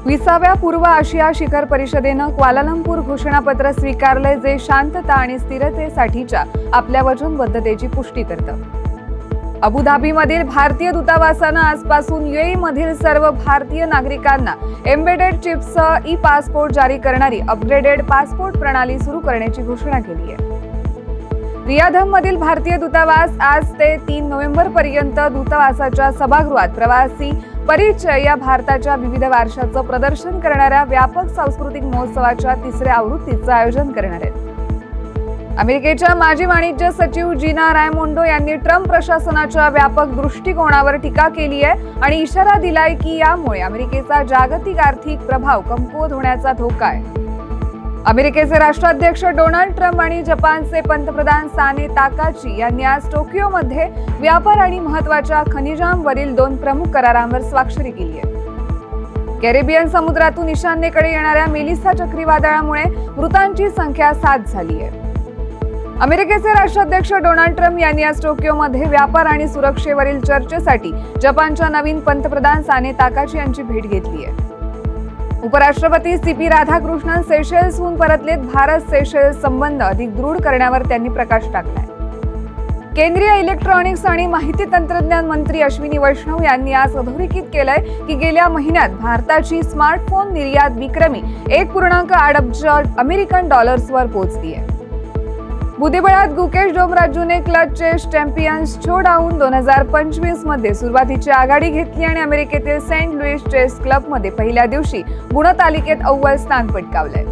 20व्या पूर्व आशिया शिखर परिषदेनं क्वालालंपूर घोषणापत्र स्वीकारलंय, जे शांतता आणि स्थिरतेसाठीच्या आपल्या वचनबद्धतेची पुष्टी करतं. अबुधाबीमधील भारतीय दूतावासानं आजपासून यूएईमधील सर्व भारतीय नागरिकांना एम्बेडेड चिप्ससह ई पासपोर्ट जारी करणारी अपग्रेडेड पासपोर्ट प्रणाली सुरू करण्याची घोषणा केली आहे. रियाधमधील भारतीय दूतावास आज ते 3 नोव्हेंबर पर्यंत दूतावासाच्या सभागृहात प्रवासी परिचय या भारताच्या विविध वारशाचं प्रदर्शन करणाऱ्या व्यापक सांस्कृतिक महोत्सवाच्या 3ऱ्या आवृत्तीचं आयोजन करणार आहेत. अमेरिकेच्या माजी वाणिज्य सचिव जीना रायमोंडो यांनी ट्रम्प प्रशासनाच्या व्यापक दृष्टिकोनावर टीका केली आहे आणि इशारा दिलाय की यामुळे अमेरिकेचा जागतिक आर्थिक प्रभाव कमकुवत होण्याचा धोका आहे. अमेरिकेचे राष्ट्राध्यक्ष डोनाल्ड ट्रम्प आणि जपानचे पंतप्रधान साने ताकाची यांनी आज टोकियोमध्ये व्यापार आणि महत्त्वाच्या खनिजांवरील 2 प्रमुख करारांवर स्वाक्षरी केली आहे. कॅरिबियन समुद्रातून ईशान्येकडे येणाऱ्या मेलिसा चक्रीवादळामुळे मृतांची संख्या 7 झाली आहे. अमेरिकेचे राष्ट्राध्यक्ष डोनाल्ड ट्रम्प यांनी आज टोकियोमध्ये व्यापार आणि सुरक्षेवरील चर्चेसाठी जपानच्या नवीन पंतप्रधान साने ताकाची यांची भेट घेतली आहे. उपराष्ट्रपती CP राधाकृष्णन सेशेल्सहून परतलेत. भारत सेशेल्स संबंध अधिक दृढ करण्यावर त्यांनी प्रकाश टाकलाय. केंद्रीय इलेक्ट्रॉनिक्स आणि माहिती तंत्रज्ञान मंत्री अश्विनी वैष्णव यांनी आज अधोरेखित केलंय की गेल्या महिन्यात भारताची स्मार्टफोन निर्यात विक्रमी 1.8 अब्ज अमेरिकन डॉलर्सवर पोहोचली आहे. बुद्धिबळात गुकेश डोमराजूने क्लच चेस चॅम्पियन्स शोडाऊन 2025 मध्ये सुरुवातीची आघाडी घेतली आणि अमेरिकेतील सेंट लुईस चेस क्लबमध्ये पहिल्या दिवशी गुणतालिकेत अव्वल स्थान पटकावलंय.